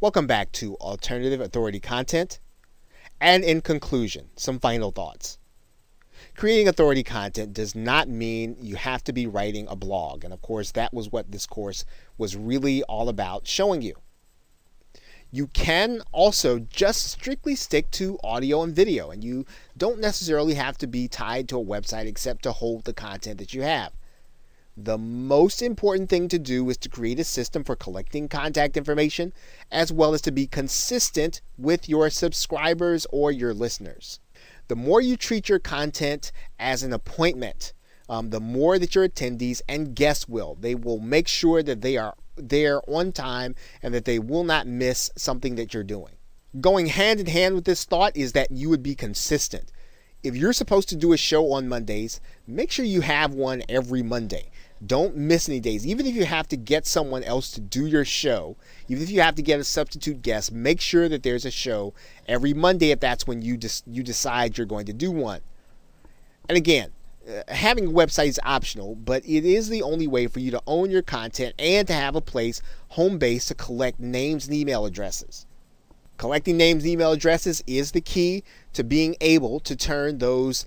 Welcome back to Alternative Authority Content. And in conclusion, some final thoughts. Creating authority content does not mean you have to be writing a blog. And of course, that was what this course was really all about showing you. You can also just strictly stick to audio and video, and you don't necessarily have to be tied to a website except to hold the content that you have. The most important thing to do is to create a system for collecting contact information, as well as to be consistent with your subscribers or your listeners. The more you treat your content as an appointment, the more that your attendees and guests will. They will make sure that they are there on time and that they will not miss something that you're doing. Going hand in hand with this thought is that you would be consistent. If you're supposed to do a show on Mondays, make sure you have one every Monday. Don't miss any days. Even if you have to get someone else to do your show, even if you have to get a substitute guest, make sure that there's a show every Monday if that's when you decide you're going to do one. And again, having a website is optional, but it is the only way for you to own your content and to have a place, home base, to collect names and email addresses. Collecting names and email addresses is the key to being able to turn those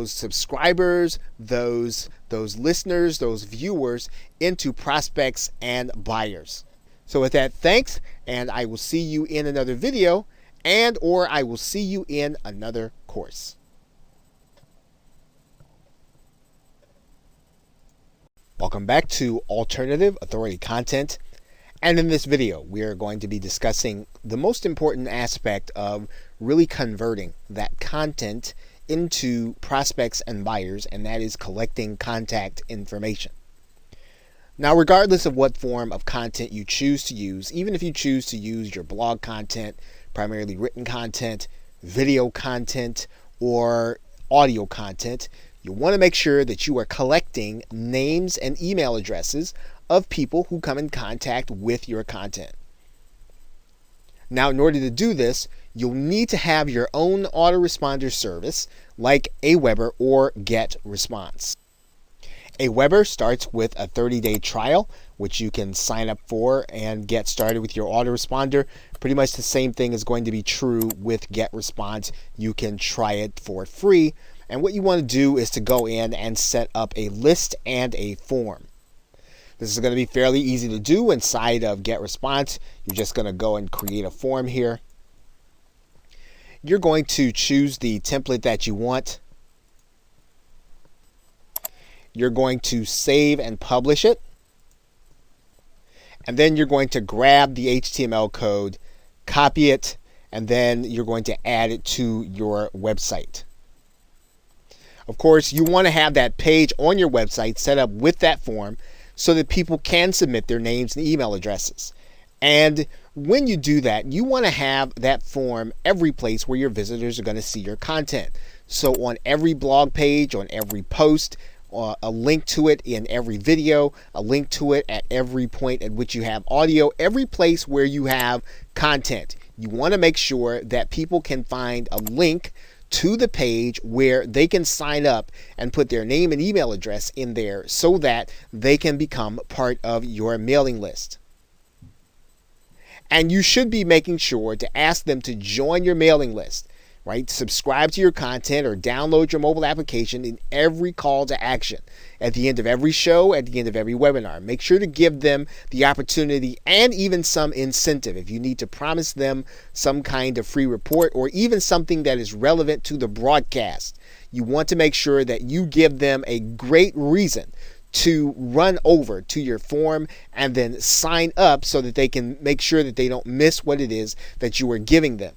subscribers, those listeners, those viewers into prospects and buyers. So with that, thanks, and I will see you in another video, or I will see you in another course. Welcome back to Alternative Authority Content. And in this video, we are going to be discussing the most important aspect of really converting that content into prospects and buyers, and that is collecting contact information. Now, regardless of what form of content you choose to use, even if you choose to use your blog content, primarily written content, video content, or audio content, you want to make sure that you are collecting names and email addresses of people who come in contact with your content. Now, in order to do this, you'll need to have your own autoresponder service like Aweber or GetResponse. Aweber starts with a 30-day trial, which you can sign up for and get started with your autoresponder. Pretty much the same thing is going to be true with GetResponse. You can try it for free. And what you want to do is to go in and set up a list and a form. This is going to be fairly easy to do inside of GetResponse. You're just going to go and create a form here. You're going to choose the template that you want. You're going to save and publish it. And then you're going to grab the HTML code, copy it, and then you're going to add it to your website. Of course, you want to have that page on your website set up with that form so that people can submit their names and email addresses. And when you do that, you want to have that form every place where your visitors are going to see your content. So on every blog page, on every post, a link to it in every video, a link to it at every point at which you have audio, every place where you have content. You want to make sure that people can find a link to the page where they can sign up and put their name and email address in there so that they can become part of your mailing list. And you should be making sure to ask them to join your mailing list, right? Subscribe to your content or download your mobile application in every call to action. At the end of every show, at the end of every webinar, make sure to give them the opportunity and even some incentive. If you need to promise them some kind of free report or even something that is relevant to the broadcast, you want to make sure that you give them a great reason to run over to your form and then sign up so that they can make sure that they don't miss what it is that you are giving them.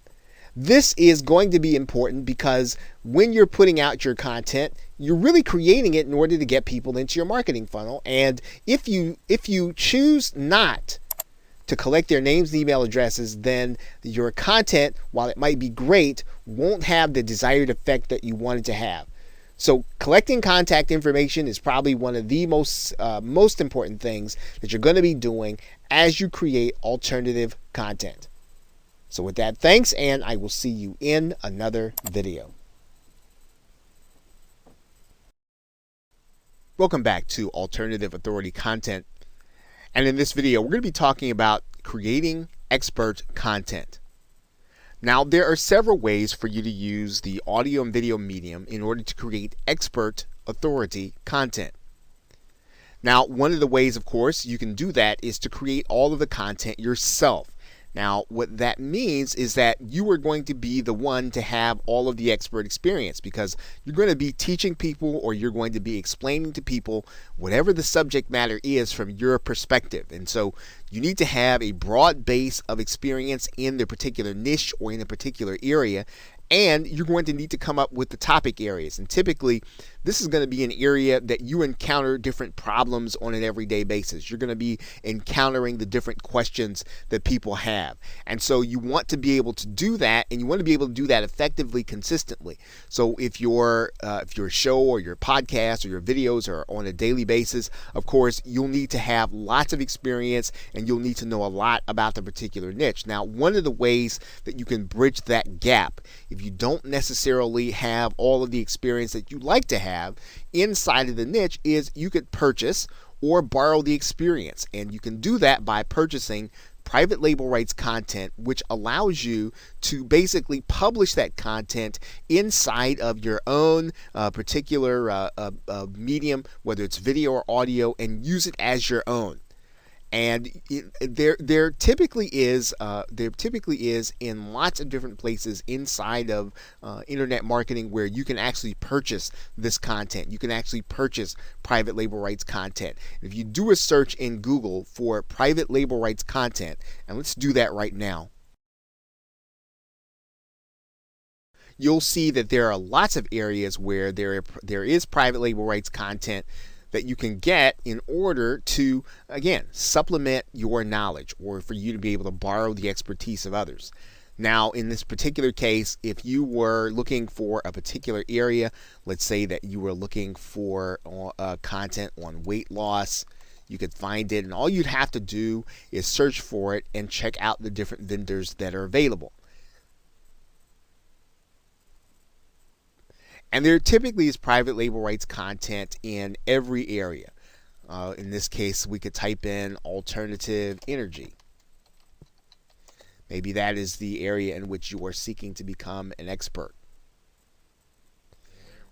This is going to be important because when you're putting out your content, you're really creating it in order to get people into your marketing funnel. And if you choose not to collect their names and email addresses, then your content, while it might be great, won't have the desired effect that you want it to have. So collecting contact information is probably one of the most important things that you're going to be doing as you create alternative content. So with that, thanks, and I will see you in another video. Welcome back to Alternative Authority Content. And in this video, we're going to be talking about creating expert content. Now, there are several ways for you to use the audio and video medium in order to create expert authority content. Now, one of the ways, of course, you can do that is to create all of the content yourself. Now, what that means is that you are going to be the one to have all of the expert experience, because you're going to be teaching people, or you're going to be explaining to people whatever the subject matter is from your perspective. And so you need to have a broad base of experience in the particular niche or in a particular area. And you're going to need to come up with the topic areas. And typically, this is going to be an area that you encounter different problems on an everyday basis. You're going to be encountering the different questions that people have. And so you want to be able to do that, and you want to be able to do that effectively, consistently. So if your show or your podcast or your videos are on a daily basis, of course, you'll need to have lots of experience, and you'll need to know a lot about the particular niche. Now, one of the ways that you can bridge that gap, if you don't necessarily have all of the experience that you like to have inside of the niche, is you could purchase or borrow the experience. And you can do that by purchasing private label rights content, which allows you to basically publish that content inside of your own particular medium, whether it's video or audio, and use it as your own. And there typically is in lots of different places inside of internet marketing where you can actually purchase this content. You can actually purchase private label rights content. If you do a search in Google for private label rights content, and let's do that right now, you'll see that there are lots of areas where there is private label rights content that you can get in order to, again, supplement your knowledge, or for you to be able to borrow the expertise of others. Now, in this particular case, if you were looking for a particular area, let's say that you were looking for content on weight loss, you could find it, and all you'd have to do is search for it and check out the different vendors that are available. And there typically is private label rights content in every area. In this case, we could type in alternative energy. Maybe that is the area in which you are seeking to become an expert.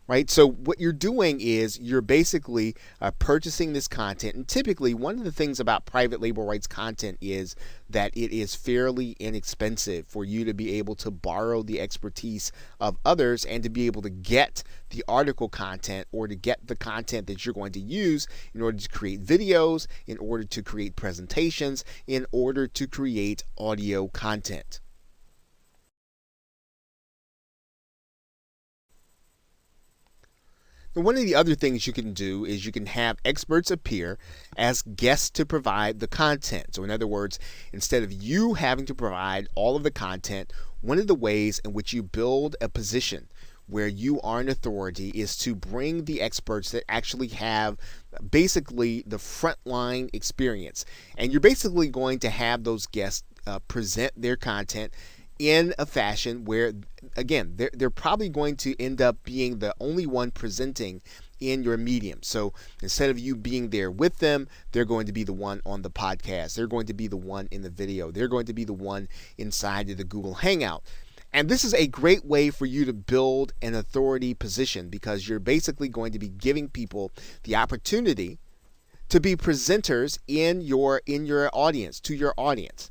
Right? So what you're doing is you're basically purchasing this content. And typically, one of the things about private label rights content is that it is fairly inexpensive for you to be able to borrow the expertise of others and to be able to get the article content, or to get the content that you're going to use in order to create videos, in order to create presentations, in order to create audio content. Now, one of the other things you can do is you can have experts appear as guests to provide the content. So in other words, instead of you having to provide all of the content, one of the ways in which you build a position where you are an authority is to bring the experts that actually have basically the frontline experience. And you're basically going to have those guests present their content in a fashion where, again, they're probably going to end up being the only one presenting in your medium. So instead of you being there with them, they're going to be the one on the podcast. They're going to be the one in the video. They're going to be the one inside of the Google Hangout. And this is a great way for you to build an authority position, because you're basically going to be giving people the opportunity to be presenters in your audience, to your audience.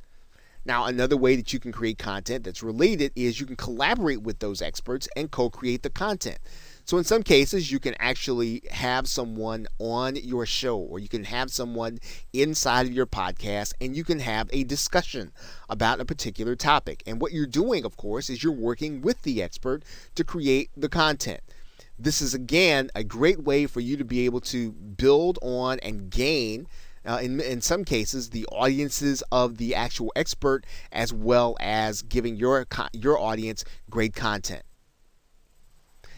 Now, another way that you can create content that's related is you can collaborate with those experts and co-create the content. So in some cases, you can actually have someone on your show, or you can have someone inside of your podcast, and you can have a discussion about a particular topic. And what you're doing, of course, is you're working with the expert to create the content. This is, again, a great way for you to be able to build on and gain in some cases, the audiences of the actual expert, as well as giving your audience great content.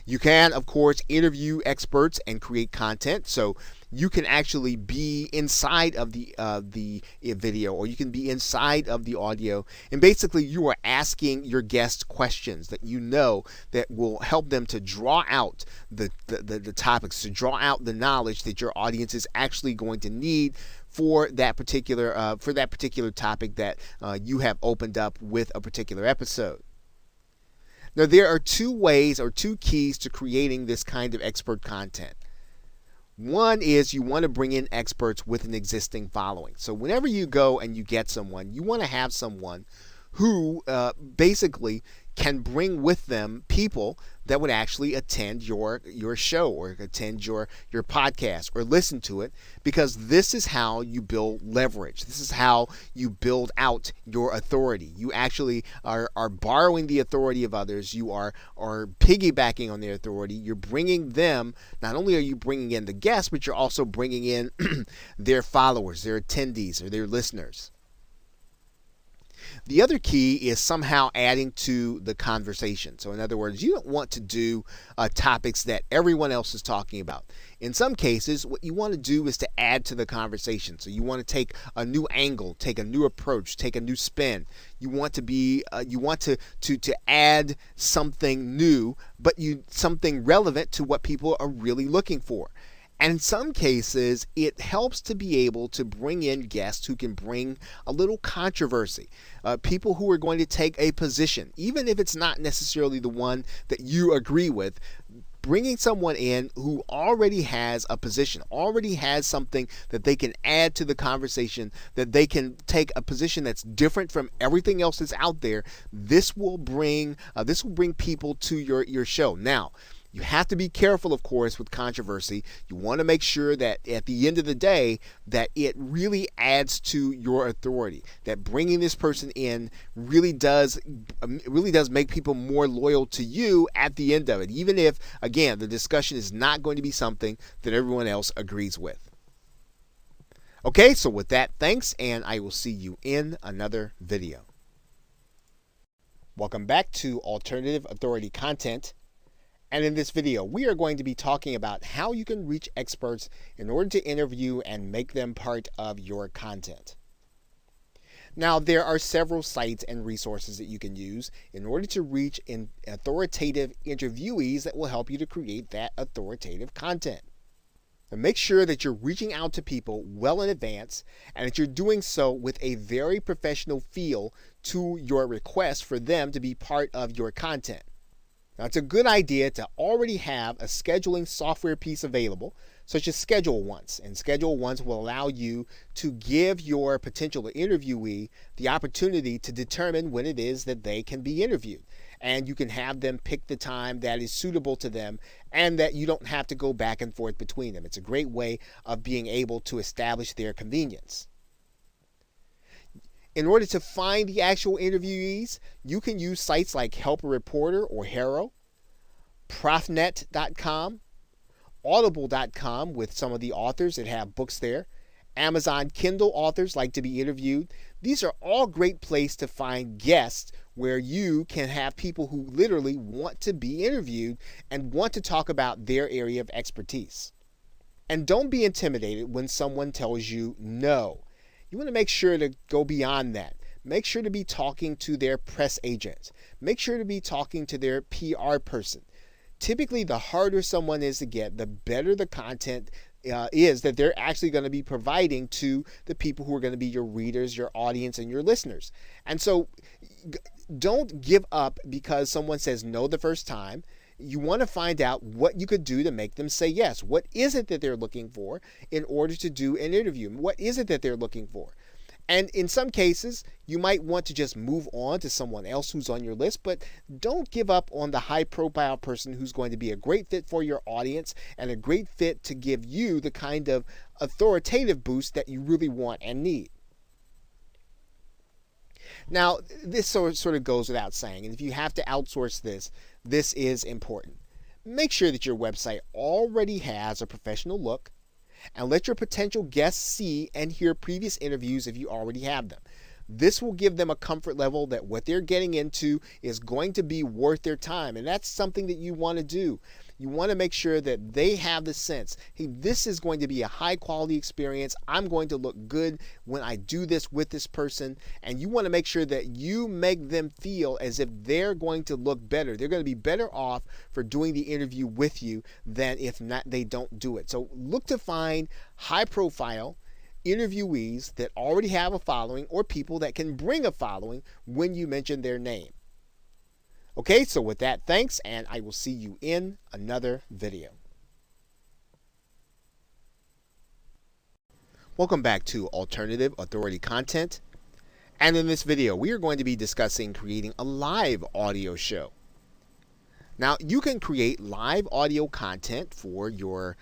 You can, of course, interview experts and create content. So you can actually be inside of the video, or you can be inside of the audio, and basically you are asking your guests questions that you know that will help them to draw out the topics, to draw out the knowledge that your audience is actually going to need for that particular topic that you have opened up with a particular episode. Now, there are two ways or two keys to creating this kind of expert content. One is you want to bring in experts with an existing following. So whenever you go and you get someone, you want to have someone who basically can bring with them people that would actually attend your show or attend your podcast or listen to it, because this is how you build leverage. This is how you build out your authority. You actually are borrowing the authority of others. You are piggybacking on their authority. You're bringing them, not only are you bringing in the guests, but you're also bringing in their followers, their attendees, or their listeners. The other key is somehow adding to the conversation. So in other words, you don't want to do topics that everyone else is talking about. In some cases, what you want to do is to add to the conversation. So you want to take a new angle, take a new approach, take a new spin. You want to add something new, but something relevant to what people are really looking for. And in some cases, it helps to be able to bring in guests who can bring a little controversy, people who are going to take a position, even if it's not necessarily the one that you agree with. Bringing someone in who already has a position, already has something that they can add to the conversation, that they can take a position that's different from everything else that's out there. This will bring people to your show. Now, you have to be careful, of course, with controversy. You want to make sure that at the end of the day that it really adds to your authority, that bringing this person in really does make people more loyal to you at the end of it, even if, again, the discussion is not going to be something that everyone else agrees with. Okay, so with that, thanks, and I will see you in another video. Welcome back to Alternative Authority Content. And in this video, we are going to be talking about how you can reach experts in order to interview and make them part of your content. Now, there are several sites and resources that you can use in order to reach authoritative interviewees that will help you to create that authoritative content. Now, make sure that you're reaching out to people well in advance and that you're doing so with a very professional feel to your request for them to be part of your content. Now, it's a good idea to already have a scheduling software piece available, such as Schedule Once. And Schedule Once will allow you to give your potential interviewee the opportunity to determine when it is that they can be interviewed. And you can have them pick the time that is suitable to them and that you don't have to go back and forth between them. It's a great way of being able to establish their convenience. In order to find the actual interviewees, you can use sites like Help a Reporter or HARO, Profnet.com, Audible.com with some of the authors that have books there. Amazon Kindle authors like to be interviewed. These are all great places to find guests where you can have people who literally want to be interviewed and want to talk about their area of expertise. And don't be intimidated when someone tells you no. You want to make sure to go beyond that. Make sure to be talking to their press agent. Make sure to be talking to their PR person. Typically, the harder someone is to get, the better the content is that they're actually going to be providing to the people who are going to be your readers, your audience, and your listeners. And so don't give up because someone says no the first time. You want to find out what you could do to make them say yes. What is it that they're looking for in order to do an interview? What is it that they're looking for? And in some cases, you might want to just move on to someone else who's on your list, but don't give up on the high-profile person who's going to be a great fit for your audience and a great fit to give you the kind of authoritative boost that you really want and need. Now, this sort of goes without saying, and if you have to outsource this, this is important. Make sure that your website already has a professional look, and let your potential guests see and hear previous interviews if you already have them. This will give them a comfort level that what they're getting into is going to be worth their time. And that's something that you want to do. You want to make sure that they have the sense, hey, this is going to be a high quality experience. I'm going to look good when I do this with this person. And you want to make sure that you make them feel as if they're going to look better. They're going to be better off for doing the interview with you than if not they don't do it. So look to find high profile interviewees that already have a following or people that can bring a following when you mention their name. Okay, so with that, thanks, and I will see you in another video. Welcome back to Alternative Authority Content. And in this video, we are going to be discussing creating a live audio show. Now, you can create live audio content for your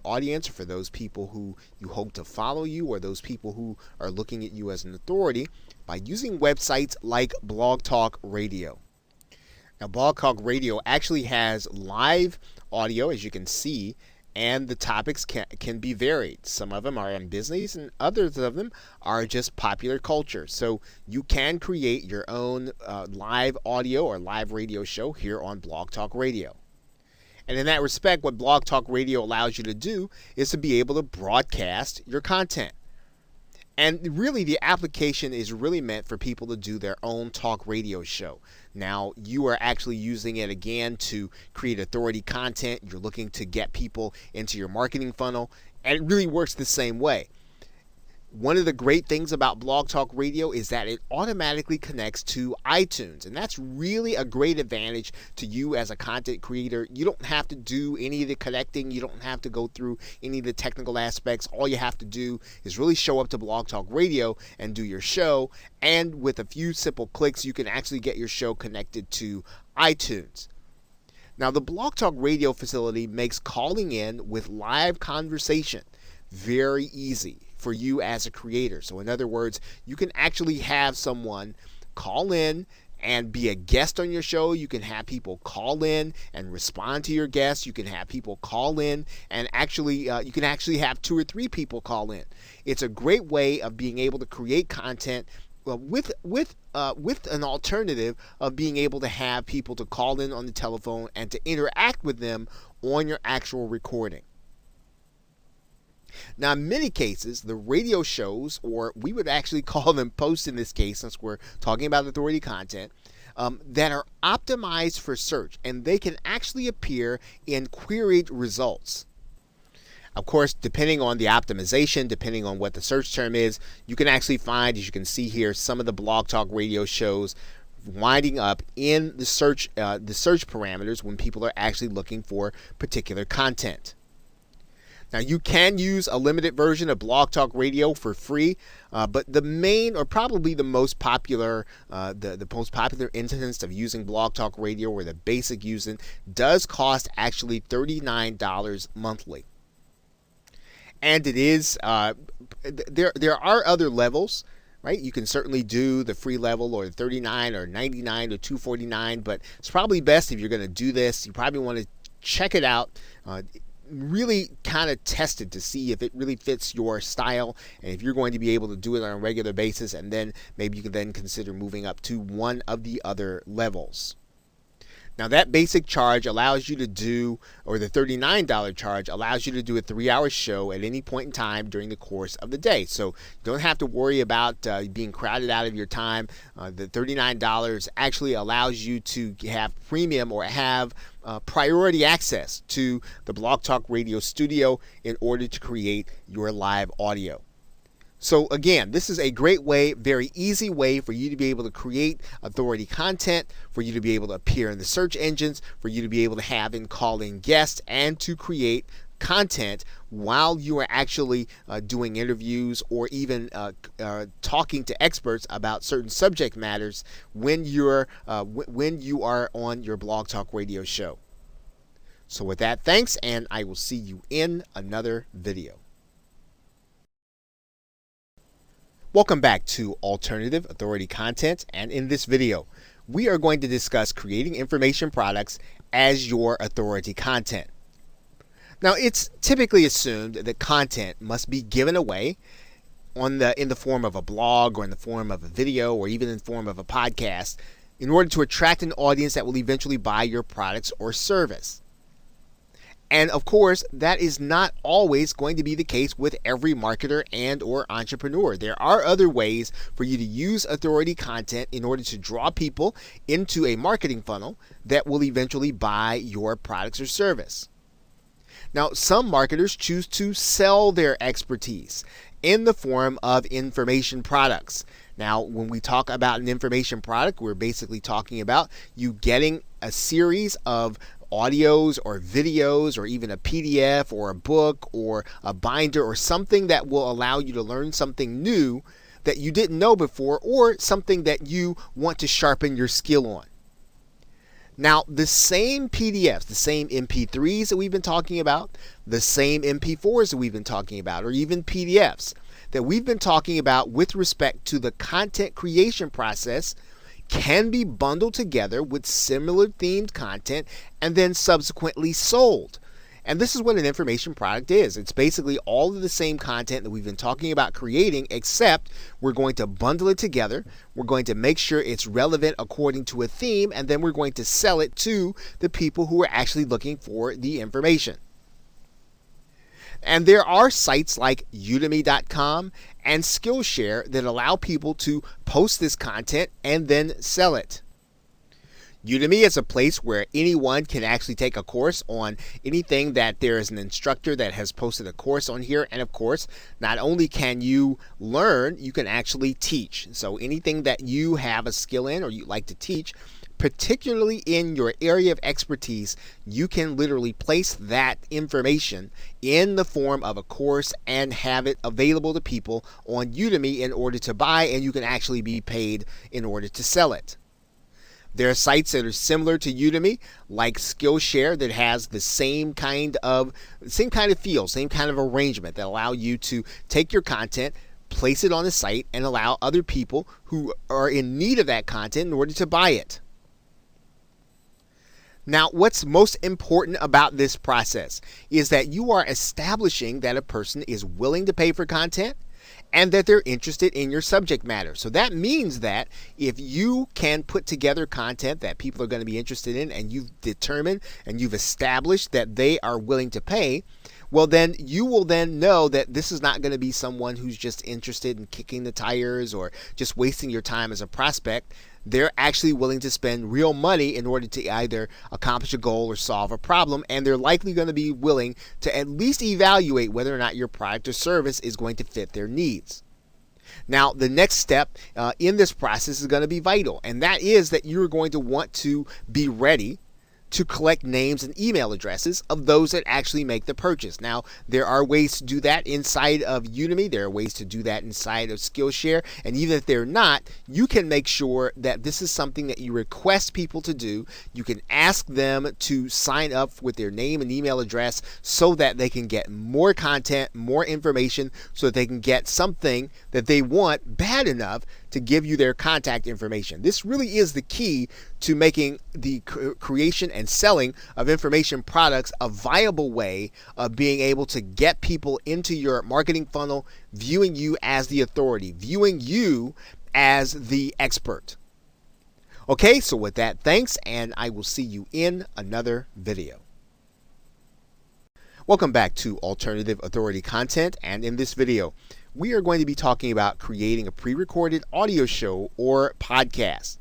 audience, or for those people who you hope to follow you, or those people who are looking at you as an authority, by using websites like Blog Talk Radio. Now, Blog Talk Radio actually has live audio, as you can see, and the topics can be varied. Some of them are on business, and others of them are just popular culture. So you can create your own live audio or live radio show here on Blog Talk Radio. And in that respect, what Blog Talk Radio allows you to do is to be able to broadcast your content. And really, the application is really meant for people to do their own talk radio show. Now, you are actually using it again to create authority content. You're looking to get people into your marketing funnel, and it really works the same way. One of the great things about Blog Talk Radio is that it automatically connects to iTunes, and that's really a great advantage to you as a content creator. You don't have to do any of the connecting. You don't have to go through any of the technical aspects. All you have to do is really show up to Blog Talk Radio and do your show, and with a few simple clicks, you can actually get your show connected to iTunes. Now, the Blog Talk Radio facility makes calling in with live conversation very easy for you as a creator. So in other words, you can actually have someone call in and be a guest on your show. You can have people call in and respond to your guests. You can have people call in and you can actually have 2 or 3 people call in. It's a great way of being able to create content with an alternative of being able to have people to call in on the telephone and to interact with them on your actual recording. Now, in many cases, the radio shows, or we would actually call them posts in this case, since we're talking about authority content, that are optimized for search, and they can actually appear in queried results. Of course, depending on the optimization, depending on what the search term is, you can actually find, as you can see here, some of the Blog Talk Radio shows winding up in the search parameters when people are actually looking for particular content. Now, you can use a limited version of Blog Talk Radio for free, but the main, or probably the most popular, the most popular instance of using Blog Talk Radio, or the basic using, does cost actually $39 monthly. And it is there are other levels, right? You can certainly do the free level, or $39 or $99 or $249, but it's probably best, if you're going to do this, you probably want to check it out. Really kind of test it to see if it really fits your style, and if you're going to be able to do it on a regular basis, and then maybe you can then consider moving up to one of the other levels. Now, that basic charge allows you to do, or the $39 charge allows you to do a 3-hour show at any point in time during the course of the day. So you don't have to worry about being crowded out of your time. The $39 actually allows you to have premium, or have priority access to the Blog Talk Radio studio in order to create your live audio. So again, this is a great way, very easy way for you to be able to create authority content, for you to be able to appear in the search engines, for you to be able to have and call in guests, and to create content while you are actually doing interviews, or even talking to experts about certain subject matters when you are on your Blog Talk Radio show. So with that, thanks, and I will see you in another video. Welcome back to Alternative Authority Content, and in this video, we are going to discuss creating information products as your authority content. Now, it's typically assumed that content must be given away in the form of a blog or in the form of a video or even in the form of a podcast in order to attract an audience that will eventually buy your products or service. And of course, that is not always going to be the case with every marketer and or entrepreneur. There are other ways for you to use authority content in order to draw people into a marketing funnel that will eventually buy your products or service. Now, some marketers choose to sell their expertise in the form of information products. Now, when we talk about an information product, we're basically talking about you getting a series of audios or videos or even a PDF or a book or a binder or something that will allow you to learn something new that you didn't know before or something that you want to sharpen your skill on. Now, the same PDFs, the same MP3s that we've been talking about, the same MP4s that we've been talking about, or even PDFs that we've been talking about with respect to the content creation process can be bundled together with similar themed content and then subsequently sold. And this is what an information product is. It's basically all of the same content that we've been talking about creating, except we're going to bundle it together. We're going to make sure it's relevant according to a theme, and then we're going to sell it to the people who are actually looking for the information. And there are sites like Udemy.com and Skillshare that allow people to post this content and then sell it. Udemy is a place where anyone can actually take a course on anything that there is an instructor that has posted a course on here. And of course, not only can you learn, you can actually teach. So anything that you have a skill in or you like to teach, particularly in your area of expertise, you can literally place that information in the form of a course and have it available to people on Udemy in order to buy, and you can actually be paid in order to sell it. There are sites that are similar to Udemy, like Skillshare, that has the same kind of feel, same kind of arrangement that allow you to take your content, place it on the site, and allow other people who are in need of that content in order to buy it. Now, what's most important about this process is that you are establishing that a person is willing to pay for content and that they're interested in your subject matter. So that means that if you can put together content that people are going to be interested in and you've determined and you've established that they are willing to pay, well, then you will then know that this is not going to be someone who's just interested in kicking the tires or just wasting your time as a prospect. They're actually willing to spend real money in order to either accomplish a goal or solve a problem, and they're likely going to be willing to at least evaluate whether or not your product or service is going to fit their needs. Now, the next step in this process is going to be vital, and that is that you're going to want to be ready to collect names and email addresses of those that actually make the purchase. Now, there are ways to do that inside of Udemy. There are ways to do that inside of Skillshare. And even if they're not, you can make sure that this is something that you request people to do. You can ask them to sign up with their name and email address so that they can get more content, more information, so that they can get something that they want bad enough to give you their contact information. This really is the key to making the creation and selling of information products a viable way of being able to get people into your marketing funnel, viewing you as the authority, viewing you as the expert. Okay, so with that, thanks, and I will see you in another video. Welcome back to Alternative Authority Content, and in this video, we are going to be talking about creating a pre-recorded audio show or podcast.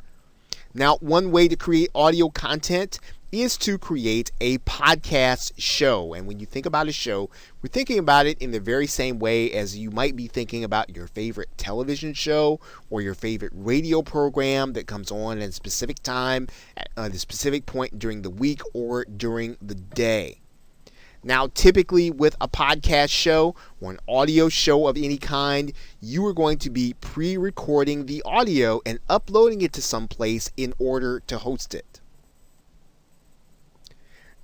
Now, one way to create audio content is to create a podcast show. And when you think about a show, we're thinking about it in the very same way as you might be thinking about your favorite television show or your favorite radio program that comes on at a specific time, at a specific point during the week or during the day. Now, typically with a podcast show or an audio show of any kind, you are going to be pre-recording the audio and uploading it to some place in order to host it.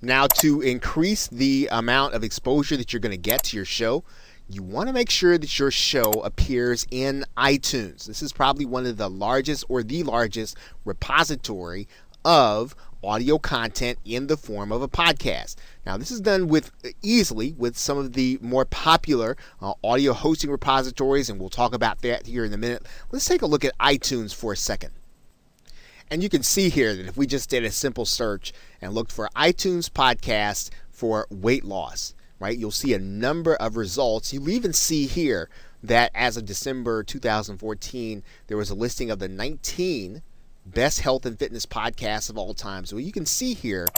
Now, to increase the amount of exposure that you're going to get to your show, you want to make sure that your show appears in iTunes. This is probably one of the largest or the largest repository of audio content in the form of a podcast. Now, this is done easily with some of the more popular audio hosting repositories, and we'll talk about that here in a minute. Let's take a look at iTunes for a second. And you can see here that if we just did a simple search and looked for iTunes podcast for weight loss, right, you'll see a number of results. You'll even see here that as of December 2014, there was a listing of the 19 best health and fitness podcasts of all time. So you can see here,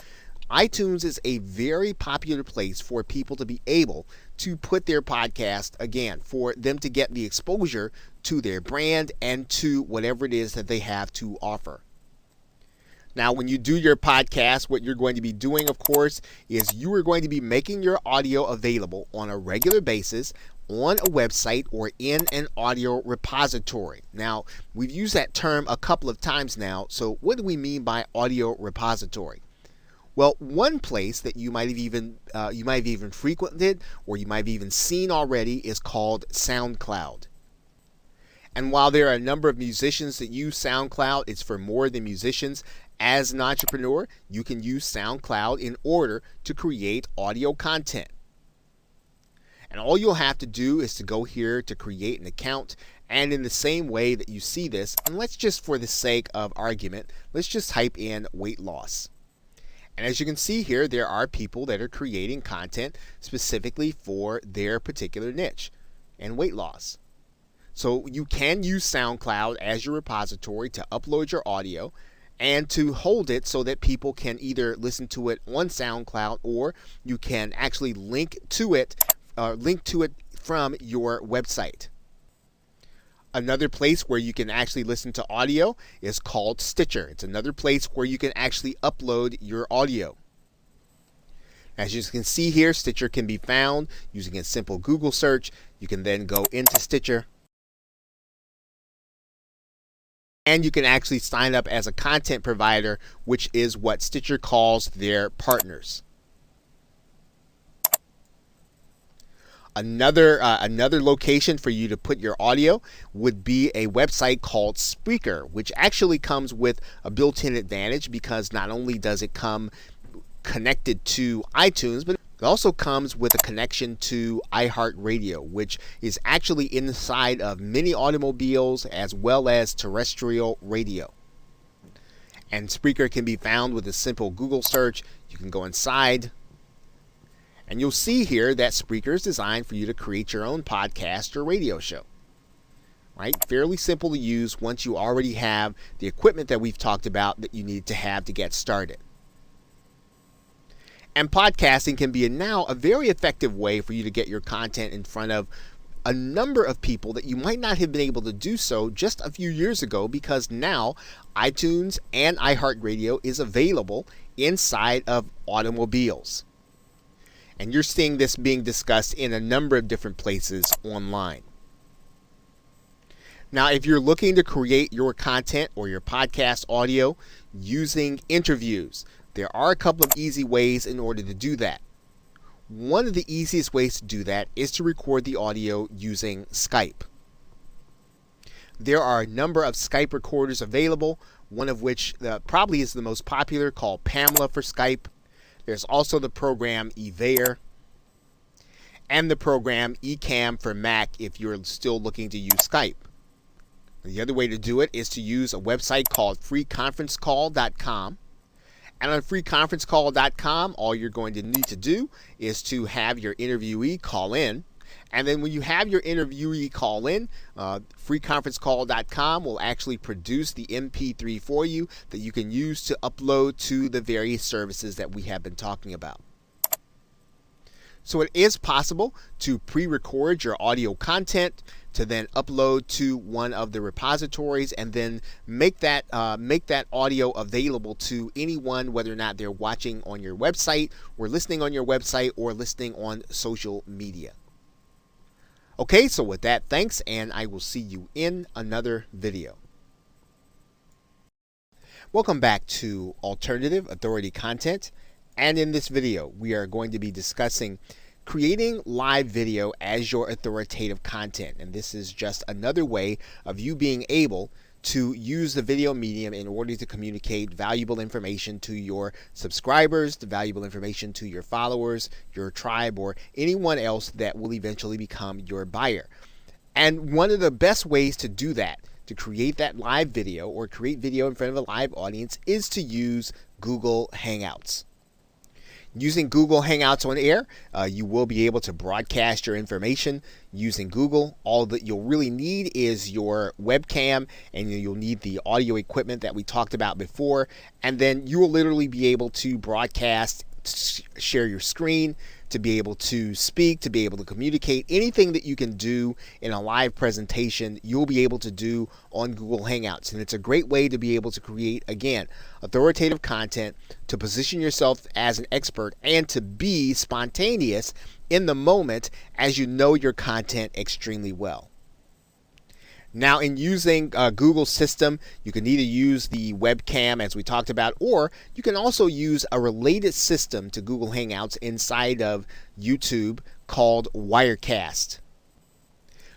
iTunes is a very popular place for people to be able to put their podcast, again, for them to get the exposure to their brand and to whatever it is that they have to offer. Now, when you do your podcast, what you're going to be doing, of course, is you are going to be making your audio available on a regular basis on a website or in an audio repository. Now, we've used that term a couple of times now. So what do we mean by audio repository? Well, one place that you might have even frequented or you might have even seen already is called SoundCloud. And while there are a number of musicians that use SoundCloud, it's for more than musicians. As an entrepreneur, you can use SoundCloud in order to create audio content. And all you'll have to do is to go here to create an account. And in the same way that you see this, and let's just, for the sake of argument, let's just type in weight loss. And as you can see here, there are people that are creating content specifically for their particular niche and weight loss. So you can use SoundCloud as your repository to upload your audio and to hold it so that people can either listen to it on SoundCloud or you can actually link to it from your website. Another place where you can actually listen to audio is called Stitcher. It's another place where you can actually upload your audio. As you can see here, Stitcher can be found using a simple Google search. You can then go into Stitcher, and you can actually sign up as a content provider, which is what Stitcher calls their partners. Another location for you to put your audio would be a website called Spreaker, which actually comes with a built-in advantage because not only does it come connected to iTunes, but it also comes with a connection to iHeartRadio, which is actually inside of many automobiles as well as terrestrial radio. And Spreaker can be found with a simple Google search. You can go inside, and you'll see here that Spreaker is designed for you to create your own podcast or radio show. Right? Fairly simple to use once you already have the equipment that we've talked about that you need to have to get started. And podcasting can be now a very effective way for you to get your content in front of a number of people that you might not have been able to do so just a few years ago, because now iTunes and iHeartRadio is available inside of automobiles. And you're seeing this being discussed in a number of different places online. Now, if you're looking to create your content or your podcast audio using interviews, there are a couple of easy ways in order to do that. One of the easiest ways to do that is to record the audio using Skype. There are a number of Skype recorders available, one of which probably is the most popular, called Pamela for Skype. There's also the program Evair and the program Ecamm for Mac if you're still looking to use Skype. The other way to do it is to use a website called freeconferencecall.com. And on freeconferencecall.com, all you're going to need to do is to have your interviewee call in. And then when you have your interviewee call in, freeconferencecall.com will actually produce the MP3 for you that you can use to upload to the various services that we have been talking about. So it is possible to pre-record your audio content to then upload to one of the repositories and then make that audio available to anyone, whether or not they're watching on your website or listening on your website or listening on social media. Okay, so with that, thanks, and I will see you in another video. Welcome back to Alternative Authority Content, and in this video, we are going to be discussing creating live video as your authoritative content. And this is just another way of you being able to use the video medium in order to communicate valuable information to your subscribers, the valuable information to your followers, your tribe, or anyone else that will eventually become your buyer. And one of the best ways to do that, to create that live video or create video in front of a live audience, is to use Google Hangouts. Using Google Hangouts on air, you will be able to broadcast your information using Google. All that you'll really need is your webcam, and you'll need the audio equipment that we talked about before. And then you will literally be able to broadcast, share your screen, to be able to speak, to be able to communicate. Anything that you can do in a live presentation, you'll be able to do on Google Hangouts. And it's a great way to be able to create, again, authoritative content, to position yourself as an expert, and to be spontaneous in the moment as you know your content extremely well. Now, in using Google's system, you can either use the webcam, as we talked about, or you can also use a related system to Google Hangouts inside of YouTube called Wirecast.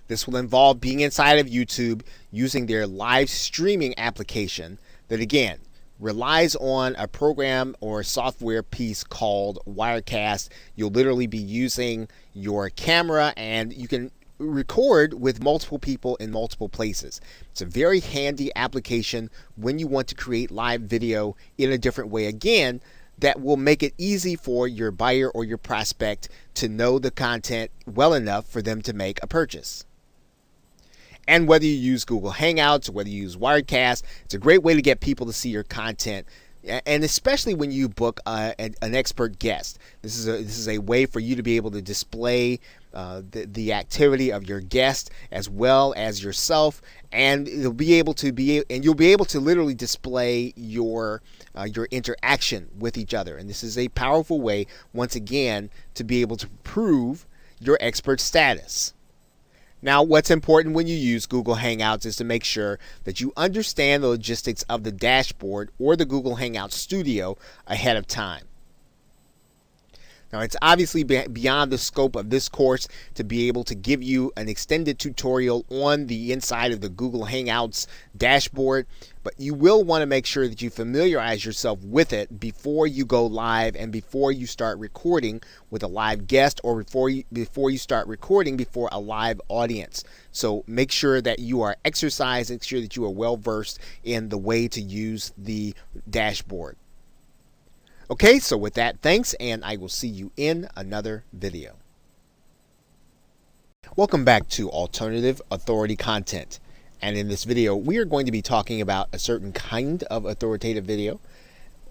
This will involve being inside of YouTube using their live streaming application that, again, relies on a program or software piece called Wirecast. You'll literally be using your camera, and you can record with multiple people in multiple places. It's a very handy application when you want to create live video in a different way, again, that will make it easy for your buyer or your prospect to know the content well enough for them to make a purchase. And whether you use Google Hangouts or whether you use Wirecast, it's a great way to get people to see your content. And especially when you book an expert guest, this is a way for you to be able to display the activity of your guest as well as yourself, and you'll be able to literally display your interaction with each other. And this is a powerful way, once again, to be able to prove your expert status. Now, what's important when you use Google Hangouts is to make sure that you understand the logistics of the dashboard or the Google Hangouts Studio ahead of time. Now, it's obviously beyond the scope of this course to be able to give you an extended tutorial on the inside of the Google Hangouts dashboard, but you will want to make sure that you familiarize yourself with it before you go live and before you start recording with a live guest, or before you start recording before a live audience. So make sure that you are exercised, make sure that you are well versed in the way to use the dashboard. Okay, so with that, thanks, and I will see you in another video. Welcome back to Alternative Authority Content. And in this video, we are going to be talking about a certain kind of authoritative video,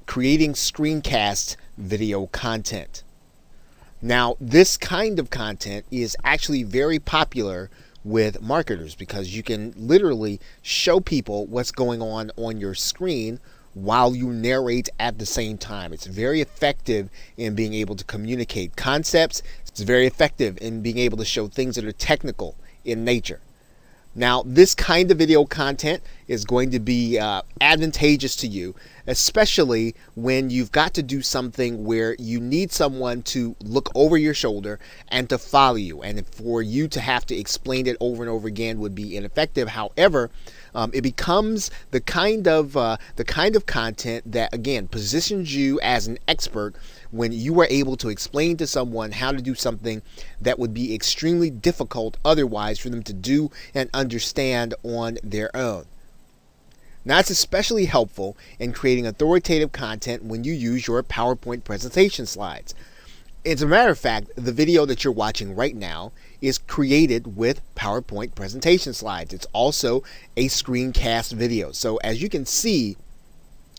creating screencast video content. Now, this kind of content is actually very popular with marketers because you can literally show people what's going on your screen while you narrate at the same time. It's very effective in being able to communicate concepts. It's very effective in being able to show things that are technical in nature. Now, this kind of video content is going to be advantageous to you, especially when you've got to do something where you need someone to look over your shoulder and to follow you. And for you to have to explain it over and over again would be ineffective. However, it becomes the kind of content that, again, positions you as an expert when you are able to explain to someone how to do something that would be extremely difficult otherwise for them to do and understand on their own. Now, it's especially helpful in creating authoritative content when you use your PowerPoint presentation slides. As a matter of fact, the video that you're watching right now is created with PowerPoint presentation slides. It's also a screencast video. So as you can see,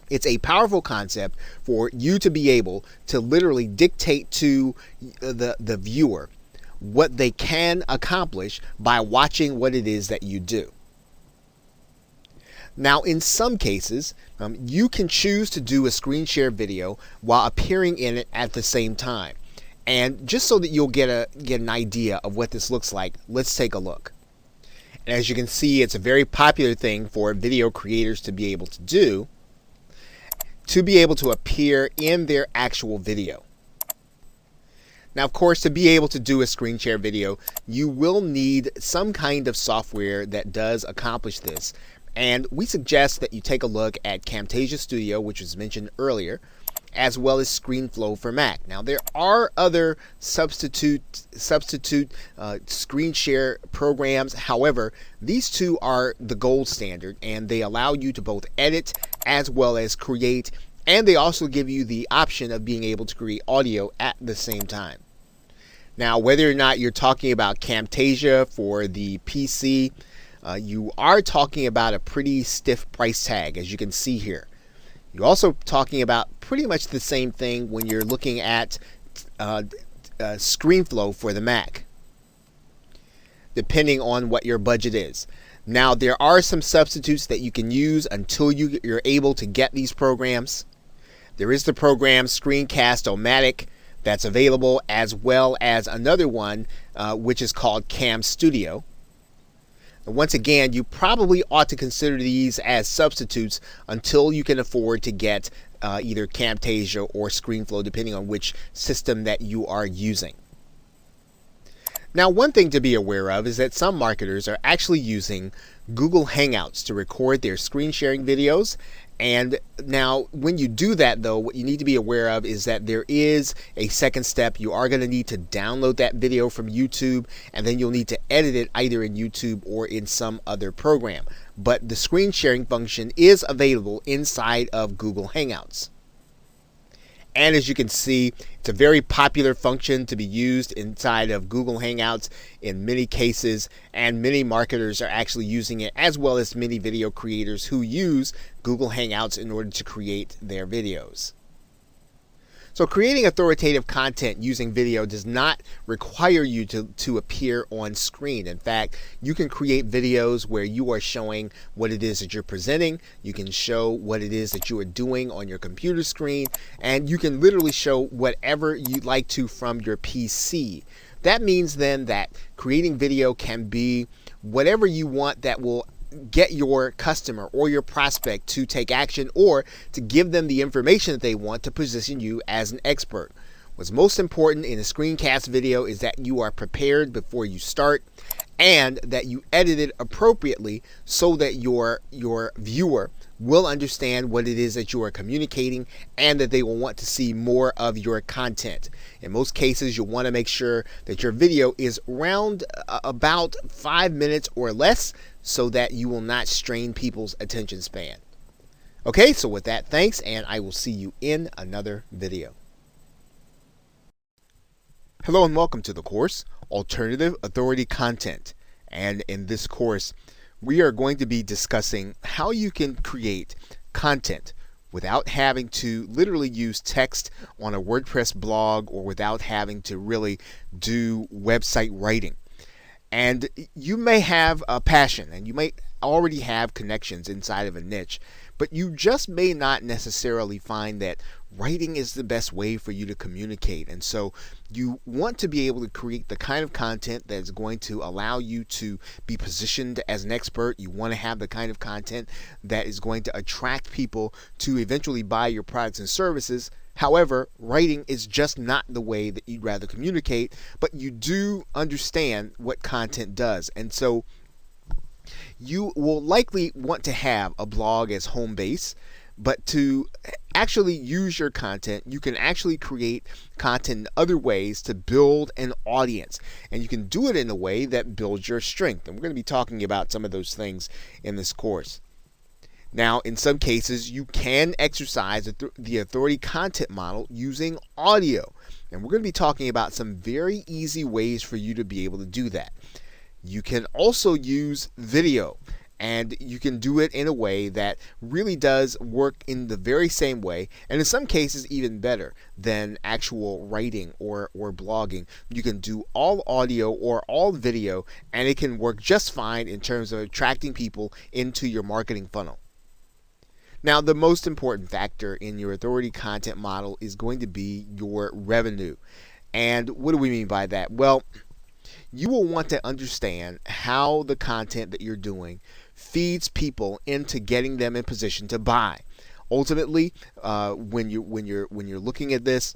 it's a powerful concept for you to be able to literally dictate to the viewer what they can accomplish by watching what it is that you do. Now, in some cases, you can choose to do a screen share video while appearing in it at the same time. And just so that you'll get an idea of what this looks like, let's take a look. And as you can see, it's a very popular thing for video creators to be able to do, to be able to appear in their actual video. Now, of course, to be able to do a screen share video, you will need some kind of software that does accomplish this. And we suggest that you take a look at Camtasia Studio, which was mentioned earlier, as well as ScreenFlow for Mac. Now, there are other substitute screen share programs. However, these two are the gold standard, and they allow you to both edit as well as create, and they also give you the option of being able to create audio at the same time. Now, whether or not you're talking about Camtasia for the PC, you are talking about a pretty stiff price tag, as you can see here. You're also talking about pretty much the same thing when you're looking at ScreenFlow for the Mac, depending on what your budget is. Now, there are some substitutes that you can use until you're able to get these programs. There is the program Screencast-O-Matic that's available, as well as another one which is called Cam Studio. Once again, you probably ought to consider these as substitutes until you can afford to get either Camtasia or ScreenFlow, depending on which system that you are using. Now, one thing to be aware of is that some marketers are actually using Google Hangouts to record their screen sharing videos. And now, when you do that, though, what you need to be aware of is that there is a second step. You are going to need to download that video from YouTube, and then you'll need to edit it either in YouTube or in some other program. But the screen sharing function is available inside of Google Hangouts. And as you can see, it's a very popular function to be used inside of Google Hangouts in many cases, and many marketers are actually using it, as well as many video creators who use Google Hangouts in order to create their videos. So creating authoritative content using video does not require you to appear on screen. In fact, you can create videos where you are showing what it is that you're presenting. You can show what it is that you are doing on your computer screen, and you can literally show whatever you'd like to from your PC. That means then that creating video can be whatever you want that will get your customer or your prospect to take action, or to give them the information that they want to position you as an expert. What's most important in a screencast video is that you are prepared before you start, and that you edit it appropriately so that your viewer will understand what it is that you are communicating, and that they will want to see more of your content. In most cases, you'll want to make sure that your video is around about 5 minutes or less, so that you will not strain people's attention span. Okay, so with that, thanks, and I will see you in another video. Hello and welcome to the course, Alternative Authority Content. And in this course, we are going to be discussing how you can create content without having to literally use text on a WordPress blog, or without having to really do website writing. And you may have a passion, and you may already have connections inside of a niche, but you just may not necessarily find that writing is the best way for you to communicate. And so you want to be able to create the kind of content that is going to allow you to be positioned as an expert. You want to have the kind of content that is going to attract people to eventually buy your products and services. However, writing is just not the way that you'd rather communicate, but you do understand what content does. And so you will likely want to have a blog as home base, but to actually use your content, you can actually create content in other ways to build an audience. And you can do it in a way that builds your strength. And we're going to be talking about some of those things in this course. Now, in some cases, you can exercise the authority content model using audio. And we're going to be talking about some very easy ways for you to be able to do that. You can also use video, and you can do it in a way that really does work in the very same way, and in some cases even better than actual writing or blogging. You can do all audio or all video, and it can work just fine in terms of attracting people into your marketing funnel. Now, the most important factor in your authority content model is going to be your revenue. And what do we mean by that? Well, you will want to understand how the content that you're doing feeds people into getting them in position to buy. Ultimately, when you're looking at this,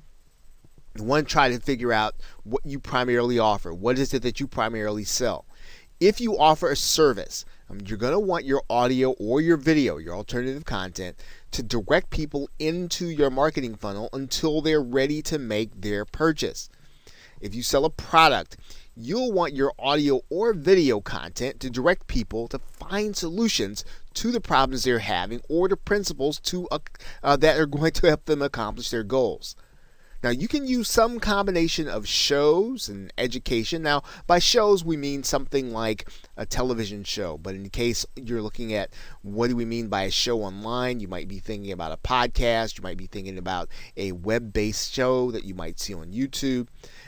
you want to try to figure out what you primarily offer. What is it that you primarily sell? If you offer a service, You're going to want your audio or your video, your alternative content, to direct people into your marketing funnel until they're ready to make their purchase. If you sell a product, you'll want your audio or video content to direct people to find solutions to the problems they're having or the principles that are going to help them accomplish their goals. Now, you can use some combination of shows and education. Now, by shows, we mean something like a television show. But in case you're looking at what do we mean by a show online, you might be thinking about a podcast. You might be thinking about a web-based show that you might see on YouTube.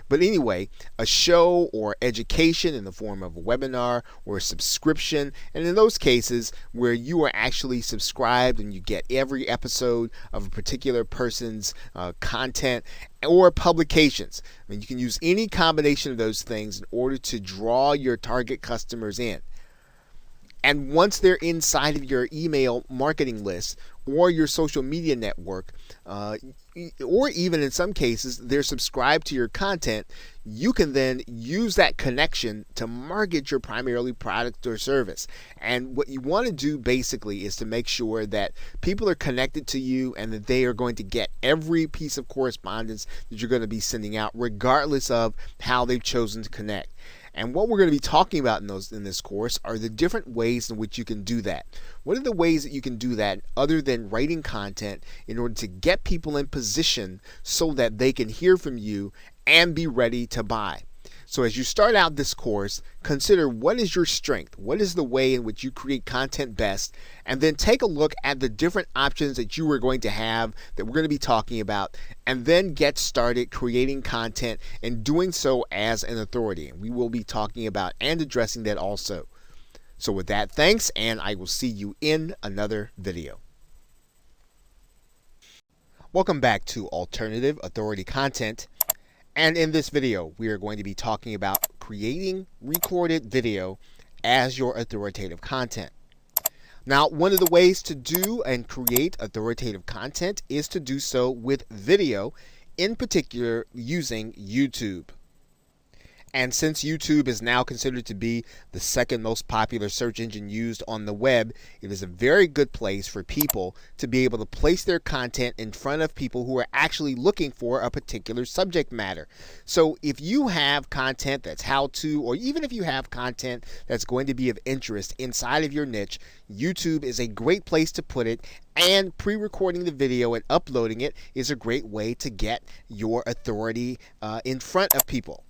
But anyway, a show or education in the form of a webinar or a subscription, and in those cases where you are actually subscribed and you get every episode of a particular person's content or publications. I mean, you can use any combination of those things in order to draw your target customers in. And once they're inside of your email marketing list or your social media network, or even in some cases they're subscribed to your content, you can then use that connection to market your primarily product or service. And what you want to do basically is to make sure that people are connected to you and that they are going to get every piece of correspondence that you're going to be sending out, regardless of how they've chosen to connect. And what we're going to be talking about in this course are the different ways in which you can do that. What are the ways that you can do that other than writing content in order to get people in position so that they can hear from you and be ready to buy? So as you start out this course, consider what is your strength, what is the way in which you create content best, and then take a look at the different options that you are going to have that we're going to be talking about, and then get started creating content and doing so as an authority. And we will be talking about and addressing that also. So with that, thanks, and I will see you in another video. Welcome back to Alternative Authority Content. And in this video, we are going to be talking about creating recorded video as your authoritative content. Now, one of the ways to do and create authoritative content is to do so with video, in particular using YouTube. And since YouTube is now considered to be the second most popular search engine used on the web, it is a very good place for people to be able to place their content in front of people who are actually looking for a particular subject matter. So if you have content that's how-to, or even if you have content that's going to be of interest inside of your niche, YouTube is a great place to put it, and pre-recording the video and uploading it is a great way to get your authority in front of people.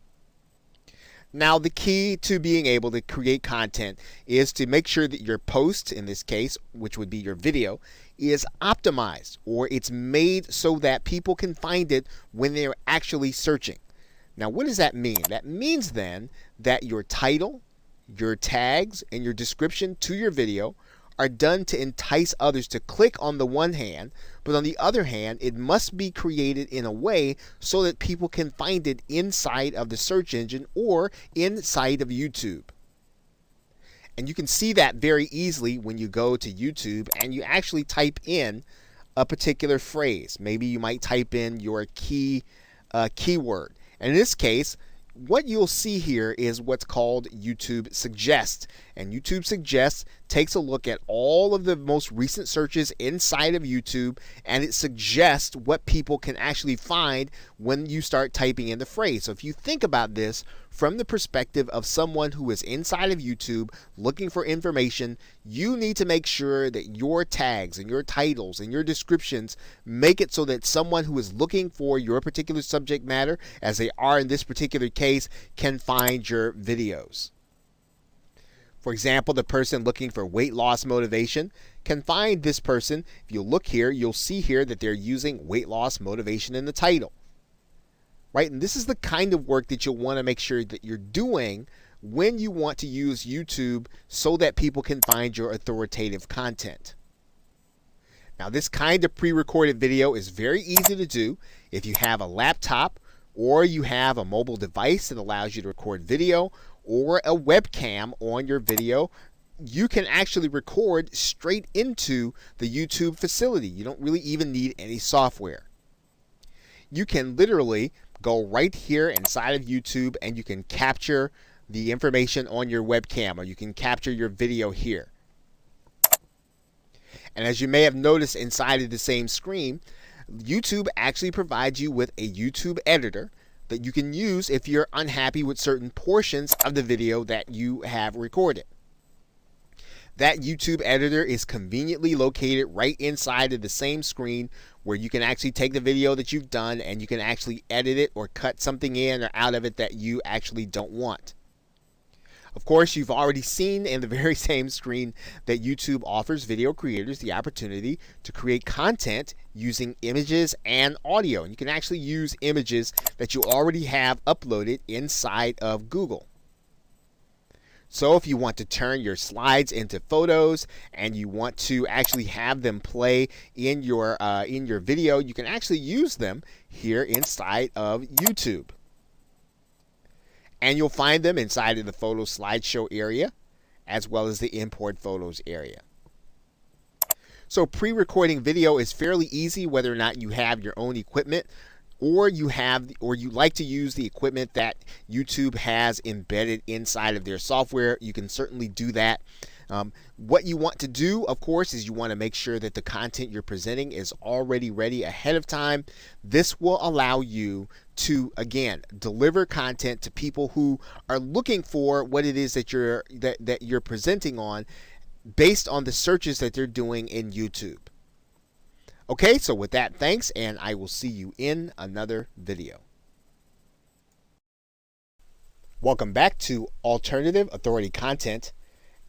Now, the key to being able to create content is to make sure that your post, in this case, which would be your video, is optimized, or it's made so that people can find it when they're actually searching. Now, what does that mean? That means then that your title, your tags, and your description to your video are done to entice others to click on the one hand, but on the other hand, it must be created in a way so that people can find it inside of the search engine or inside of YouTube. And you can see that very easily when you go to YouTube and you actually type in a particular phrase. Maybe you might type in your keyword. And in this case, what you'll see here is what's called YouTube Suggest. And YouTube Suggest takes a look at all of the most recent searches inside of YouTube, and it suggests what people can actually find when you start typing in the phrase. So if you think about this from the perspective of someone who is inside of YouTube looking for information, you need to make sure that your tags and your titles and your descriptions make it so that someone who is looking for your particular subject matter, as they are in this particular case, can find your videos. For example, the person looking for weight loss motivation can find this person. If you look here, you'll see here that they're using weight loss motivation in the title. Right? And this is the kind of work that you'll want to make sure that you're doing when you want to use YouTube so that people can find your authoritative content. Now, this kind of pre-recorded video is very easy to do if you have a laptop or you have a mobile device that allows you to record video, or a webcam on your video. You can actually record straight into the YouTube facility. You don't really even need any software. You can literally go right here inside of YouTube and you can capture the information on your webcam, or you can capture your video here. And as you may have noticed inside of the same screen, YouTube actually provides you with a YouTube editor that you can use if you're unhappy with certain portions of the video that you have recorded. That YouTube editor is conveniently located right inside of the same screen, where you can actually take the video that you've done and you can actually edit it or cut something in or out of it that you actually don't want. Of course, you've already seen in the very same screen that YouTube offers video creators the opportunity to create content using images and audio. And you can actually use images that you already have uploaded inside of Google. So if you want to turn your slides into photos and you want to actually have them play in your video, you can actually use them here inside of YouTube. And you'll find them inside of the photo slideshow area, as well as the import photos area. So pre-recording video is fairly easy, whether or not you have your own equipment or you like to use the equipment that YouTube has embedded inside of their software. You can certainly do that. What you want to do, of course, is you want to make sure that the content you're presenting is already ready ahead of time. This will allow you to, again, deliver content to people who are looking for what it is that you're presenting on, based on the searches that they're doing in YouTube. Okay, so with that, thanks, and I will see you in another video. Welcome back to Alternative Authority Content.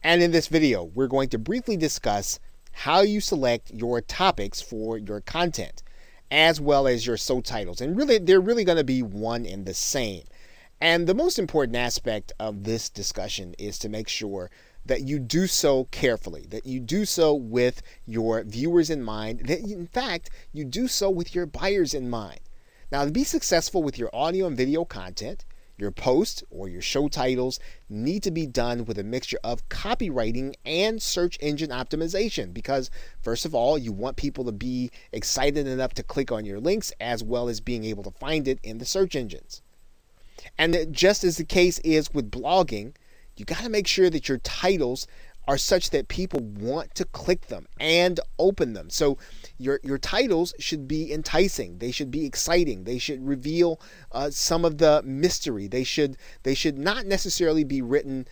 And in this video, we're going to briefly discuss how you select your topics for your content, as well as your subtitles. And really, they're really going to be one and the same. And the most important aspect of this discussion is to make sure that you do so carefully, that you do so with your viewers in mind, that in fact, you do so with your buyers in mind. Now, to be successful with your audio and video content, your posts or your show titles need to be done with a mixture of copywriting and search engine optimization, because first of all, you want people to be excited enough to click on your links, as well as being able to find it in the search engines. And just as the case is with blogging, you got to make sure that your titles are such that people want to click them and open them. So your titles should be enticing. They should be exciting. They should reveal some of the mystery. They should not necessarily be written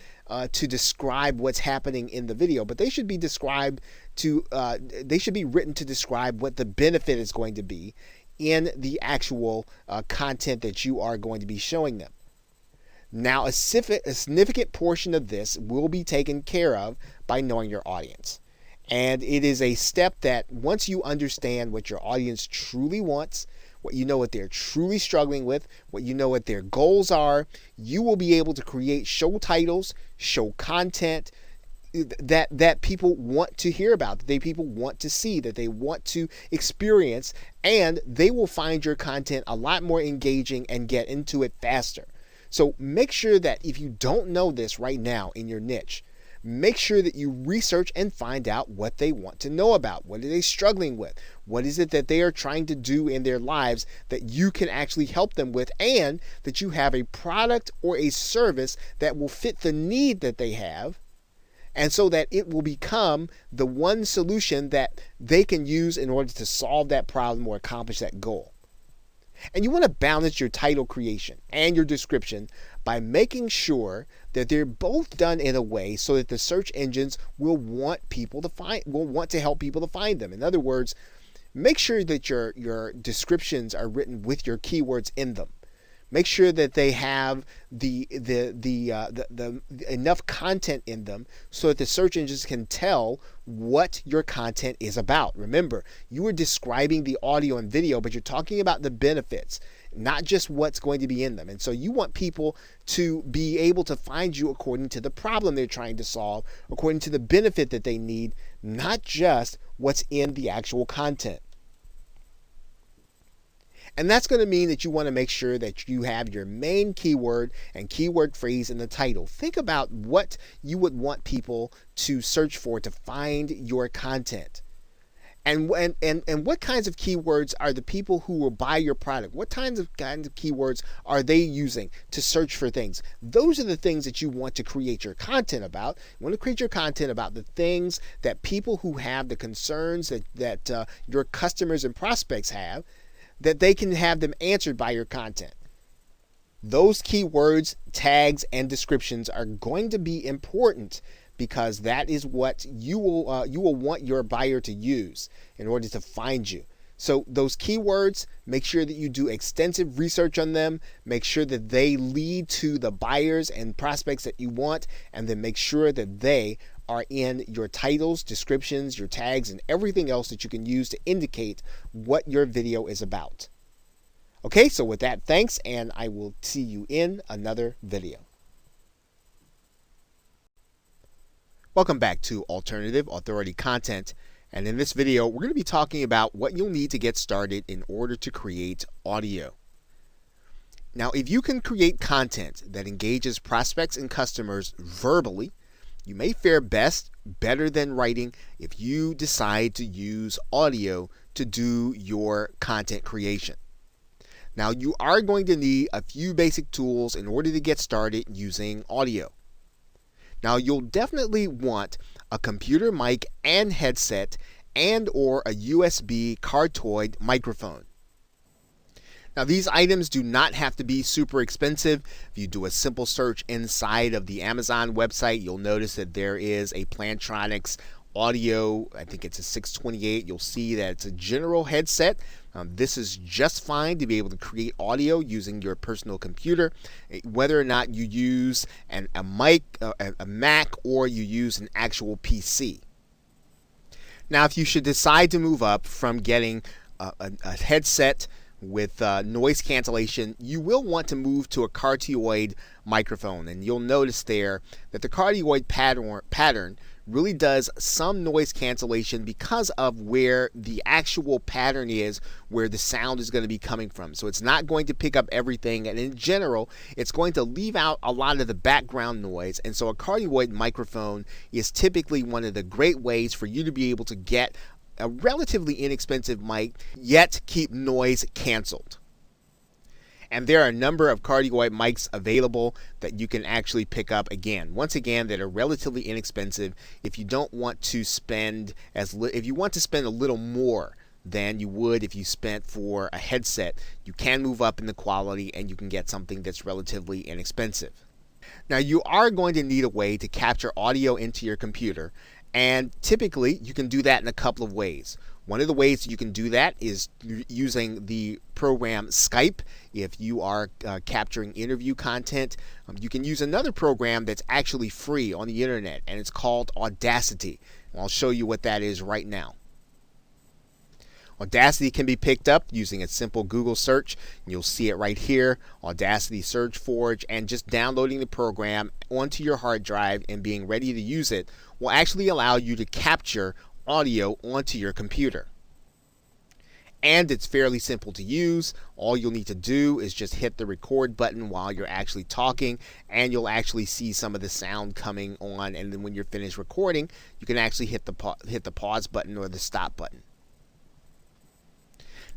to describe what's happening in the video, but they should be written to describe what the benefit is going to be in the actual content that you are going to be showing them. Now, a significant portion of this will be taken care of by knowing your audience. And it is a step that once you understand what your audience truly wants, what you know what they're truly struggling with, what you know what their goals are, you will be able to create show titles, show content that people want to hear about, that people want to see, that they want to experience, and they will find your content a lot more engaging and get into it faster. So make sure that if you don't know this right now in your niche, make sure that you research and find out what they want to know about. What are they struggling with? What is it that they are trying to do in their lives that you can actually help them with, and that you have a product or a service that will fit the need that they have, and so that it will become the one solution that they can use in order to solve that problem or accomplish that goal. And you want to balance your title creation and your description by making sure that they're both done in a way so that the search engines will want to help people to find them. In other words, make sure that your descriptions are written with your keywords in them. Make sure that they have the enough content in them so that the search engines can tell what your content is about. Remember, you are describing the audio and video, but you're talking about the benefits, not just what's going to be in them. And so you want people to be able to find you according to the problem they're trying to solve, according to the benefit that they need, not just what's in the actual content. And that's going to mean that you want to make sure that you have your main keyword and keyword phrase in the title. Think about what you would want people to search for to find your content. And what kinds of keywords are the people who will buy your product? What kinds of keywords are they using to search for things? Those are the things that you want to create your content about. You want to create your content about the things that people who have the concerns that your customers and prospects have, that they can have them answered by your content. Those keywords, tags, and descriptions are going to be important, because that is what you will want your buyer to use in order to find you. So those keywords, make sure that you do extensive research on them, make sure that they lead to the buyers and prospects that you want, and then make sure that they are in your titles, descriptions, your tags, and everything else that you can use to indicate what your video is about. Okay, so with that, thanks, and I will see you in another video. Welcome back to Alternative Authority Content, and in this video we're going to be talking about what you'll need to get started in order to create audio. Now, if you can create content that engages prospects and customers verbally, you may fare better than writing if you decide to use audio to do your content creation. Now, you are going to need a few basic tools in order to get started using audio. Now, you'll definitely want a computer mic and headset and or a USB cardioid microphone. Now, these items do not have to be super expensive. If you do a simple search inside of the Amazon website, you'll notice that there is a Plantronics audio, I think it's a 628. You'll see that it's a general headset. This is just fine to be able to create audio using your personal computer, whether or not you use a mic, a Mac, or you use an actual PC. Now, if you should decide to move up from getting a headset with noise cancellation, you will want to move to a cardioid microphone, and you'll notice there that the cardioid pattern really does some noise cancellation because of where the actual pattern is, where the sound is going to be coming from. So it's not going to pick up everything, and in general it's going to leave out a lot of the background noise. And so a cardioid microphone is typically one of the great ways for you to be able to get a relatively inexpensive mic, yet keep noise canceled. And there are a number of cardioid mics available that you can actually pick up, once again, that are relatively inexpensive. If you don't want to spend if you want to spend a little more than you would if you spent for a headset, you can move up in the quality and you can get something that's relatively inexpensive. Now, you are going to need a way to capture audio into your computer, and typically you can do that in a couple of ways. One of the ways you can do that is using the program Skype. If you are capturing interview content, you can use another program that's actually free on the internet, and it's called Audacity. And I'll show you what that is right now. Audacity can be picked up using a simple Google search. You'll see it right here, Audacity Search Forge, and just downloading the program onto your hard drive and being ready to use it will actually allow you to capture audio onto your computer. And it's fairly simple to use. All you'll need to do is just hit the record button while you're actually talking, and you'll actually see some of the sound coming on, and then when you're finished recording, you can actually hit the pause button or the stop button.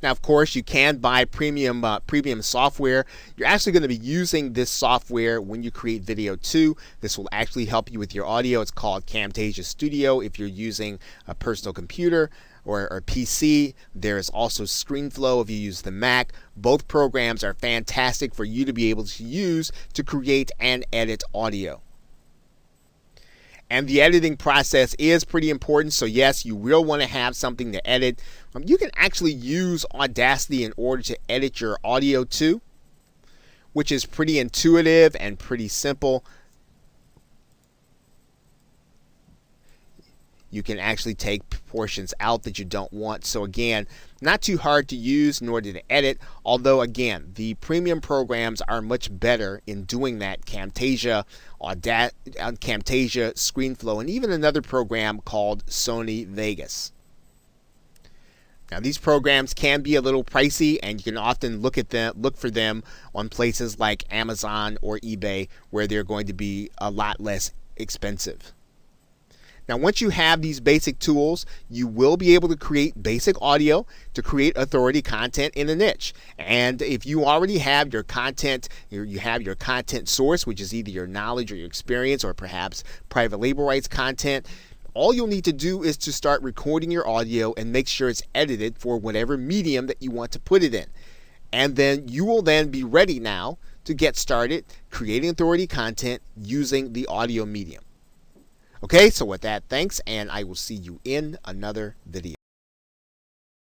Now, of course, you can buy premium software. You're actually going to be using this software when you create video too. This will actually help you with your audio. It's called Camtasia Studio if you're using a personal computer or PC. There is also ScreenFlow if you use the Mac. Both programs are fantastic for you to be able to use to create and edit audio. And the editing process is pretty important, so yes, you will want to have something to edit. You can actually use Audacity in order to edit your audio too, which is pretty intuitive and pretty simple. You can actually take portions out that you don't want. So again, not too hard to use in order to edit, although again, the premium programs are much better in doing that. Camtasia, ScreenFlow, and even another program called Sony Vegas. Now, these programs can be a little pricey, and you can often look for them on places like Amazon or eBay, where they're going to be a lot less expensive. Now, once you have these basic tools, you will be able to create basic audio to create authority content in a niche. And if you already have your content, you have your content source, which is either your knowledge or your experience or perhaps private label rights content, all you'll need to do is to start recording your audio and make sure it's edited for whatever medium that you want to put it in. And then you will then be ready now to get started creating authority content using the audio medium. Okay, so with that, thanks, and I will see you in another video.